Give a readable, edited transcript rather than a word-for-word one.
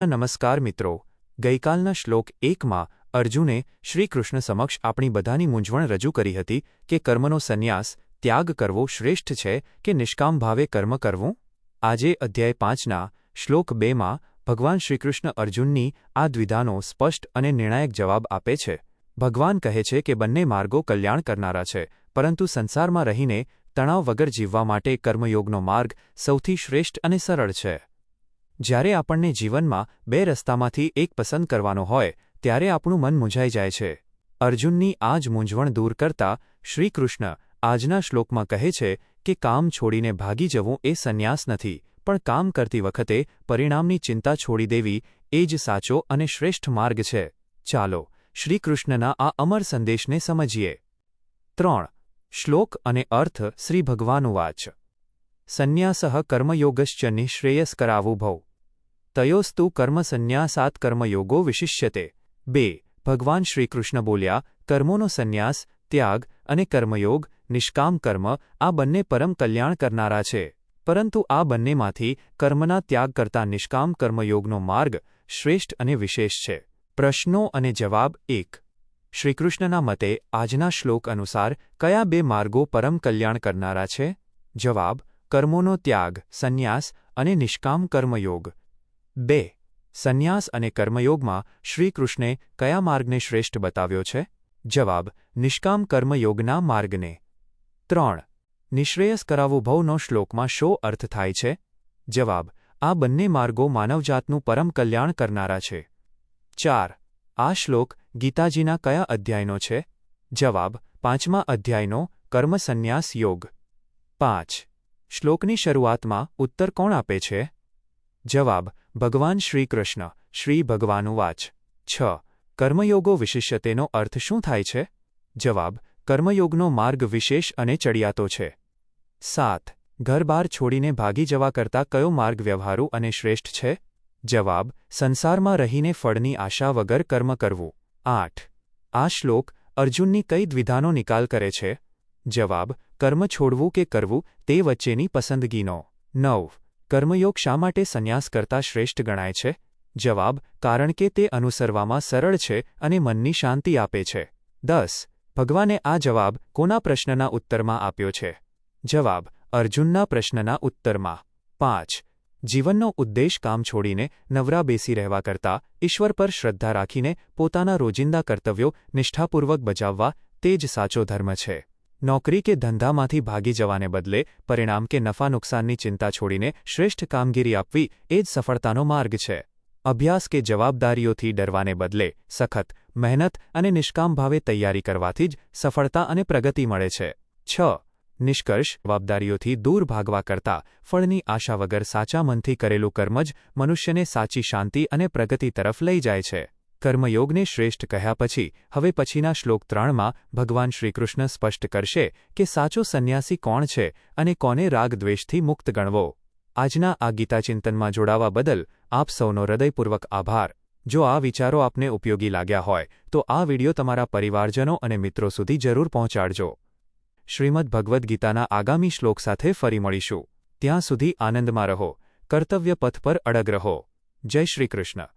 નમસ્કાર મિત્રો, ગઈકાલના શ્લોક 1માં અર્જુને શ્રીકૃષ્ણ સમક્ષ આપણી બધાની મૂંઝવણ રજૂ કરી હતી કે કર્મનો સંન્યાસ ત્યાગ કરવો શ્રેષ્ઠ છે કે નિષ્કામ ભાવે કર્મ કરવું. આજે અધ્યાય 5ના શ્લોક 2માં ભગવાન શ્રીકૃષ્ણ અર્જુનની આ દ્વિધાનો સ્પષ્ટ અને નિર્ણાયક જવાબ આપે છે. ભગવાન કહે છે કે બંને માર્ગો કલ્યાણ કરનારા છે, પરંતુ સંસારમાં રહીને તણાવ વગર જીવવા માટે કર્મયોગનો માર્ગ સૌથી શ્રેષ્ઠ અને સરળ છે. જ્યારે આપણને જીવનમાં બે રસ્તામાંથી એક પસંદ કરવાનો હોય ત્યારે આપણું મન મૂંઝાઈ જાય છે. અર્જુનની આ જ મૂંઝવણ દૂર કરતા શ્રીકૃષ્ણ આજના શ્લોકમાં કહે છે કે કામ છોડીને ભાગી જવું એ સંન્યાસ નથી, પણ કામ કરતી વખતે પરિણામની ચિંતા છોડી દેવી એ જ સાચો અને શ્રેષ્ઠ માર્ગ છે. ચાલો શ્રીકૃષ્ણના આ અમર સંદેશને સમજીએ. 3. શ્લોક અને અર્થ. શ્રી ભગવાનુવાચ સંન્યાસઃ કર્મયોગશ્ચ નિઃશ્રેયસ્કરાવુભૌ તયોસ્તુ કર્મસન્ન્યાસાત્ કર્મયોગો વિશિષ્યતે. 2. ભગવાન શ્રીકૃષ્ણ બોલ્યા, કર્મોનો સંન્યાસ, ત્યાગ અને કર્મયોગ, નિષ્કામ કર્મ આ બંને પરમ કલ્યાણ કરનારા છે, પરંતુ આ બંનેમાંથી કર્મના ત્યાગ કરતા નિષ્કામ કર્મયોગનો માર્ગ શ્રેષ્ઠ અને વિશેષ છે. પ્રશ્નો અને જવાબ. 1. શ્રીકૃષ્ણના મતે આજના શ્લોક અનુસાર કયા બે માર્ગો પરમ કલ્યાણ કરનારા છે? જવાબ: કર્મોનો ત્યાગ, સંન્યાસ અને નિષ્કામ કર્મયોગ. 2. સંન્યાસ અને કર્મયોગમાં શ્રીકૃષ્ણે કયા માર્ગને શ્રેષ્ઠ બતાવ્યો છે? જવાબ: નિષ્કામ કર્મયોગના માર્ગને. 3. નિઃશ્રેયસ્કરાવુભૌનો શ્લોકમાં શો અર્થ થાય છે? જવાબ: આ બંને માર્ગો માનવજાતનું પરમ કલ્યાણ કરનારા છે. 4. આ શ્લોક ગીતાજીના કયા અધ્યાયનો છે? જવાબ: 5મા અધ્યાયનો, કર્મ સંન્યાસ યોગ. 5. શ્લોકની શરૂઆતમાં ઉત્તર કોણ આપે છે? જવાબ: ભગવાન શ્રીકૃષ્ણ. શ્રી ભગવાનુવાચ 6. કર્મયોગો વિશિષ્યતેનો અર્થ શું થાય છે? જવાબ: કર્મયોગનો માર્ગ વિશેષ અને ચડિયાતો છે. 7. ઘર-બાર છોડીને ભાગી જવા કરતાં કયો માર્ગ વ્યવહારુ અને શ્રેષ્ઠ છે? જવાબ: સંસારમાં રહીને ફળની આશા વગર કર્મ કરવું. 8. આ શ્લોક અર્જુનની કઈ દ્વિધાનો નિકાલ કરે છે? જવાબ: કર્મ છોડવું કે કરવું તે વચ્ચેની પસંદગીનો. 9. કર્મયોગ શા માટે સંન્યાસ કરતાં શ્રેષ્ઠ ગણાય છે? જવાબ: કારણ કે તે અનુસરવામાં સરળ છે અને મનની શાંતિ આપે છે. 10. ભગવાને આ જવાબ કોના પ્રશ્નના ઉત્તરમાં આપ્યો છે? જવાબ: અર્જુનના પ્રશ્નના ઉત્તરમાં. 5. જીવનનો ઉદ્દેશ કામ છોડીને નવરા બેસી રહેવા કરતાં ઈશ્વર પર શ્રદ્ધા રાખીને પોતાના રોજિંદા કર્તવ્યો નિષ્ઠાપૂર્વક બજાવવા તે જ સાચો ધર્મ છે. નોકરી કે ધંધામાંથી ભાગી જવાને બદલે પરિણામ કે નફા નુકસાનની ચિંતા છોડીને શ્રેષ્ઠ કામગીરી આપવી એ જ સફળતાનો માર્ગ છે. અભ્યાસ કે જવાબદારીઓથી ડરવાને બદલે સખત મહેનત અને નિષ્કામ ભાવે તૈયારી કરવાથી જ સફળતા અને પ્રગતિ મળે છે. 6. નિષ્કર્ષ જવાબદારીઓથી દૂર ભાગવા કરતાં ફળની આશા વગર સાચા મનથી કરેલું કર્મ જ મનુષ્યને સાચી શાંતિ અને પ્રગતિ તરફ લઈ જાય છે. કર્મયોગને શ્રેષ્ઠ કહ્યા પછી હવે પછીના શ્લોક 3માં ભગવાન શ્રીકૃષ્ણ સ્પષ્ટ કરશે કે સાચો સંન્યાસી કોણ છે અને કોને રાગ-દ્વેષથી મુક્ત ગણવો. આજના આ ગીતાચિંતનમાં જોડાવા બદલ આપ સૌનો હૃદયપૂર્વક આભાર. જો આ વિચારો આપને ઉપયોગી લાગ્યા હોય તો આ વિડિયો તમારા પરિવારજનો અને મિત્રો સુધી જરૂર પહોંચાડજો. શ્રીમદ્ ભગવદ્ ગીતાના આગામી શ્લોક સાથે ફરી મળીશું. ત્યાં સુધી આનંદમાં રહો, કર્તવ્ય પથ પર અડગ રહો. જય શ્રી કૃષ્ણ.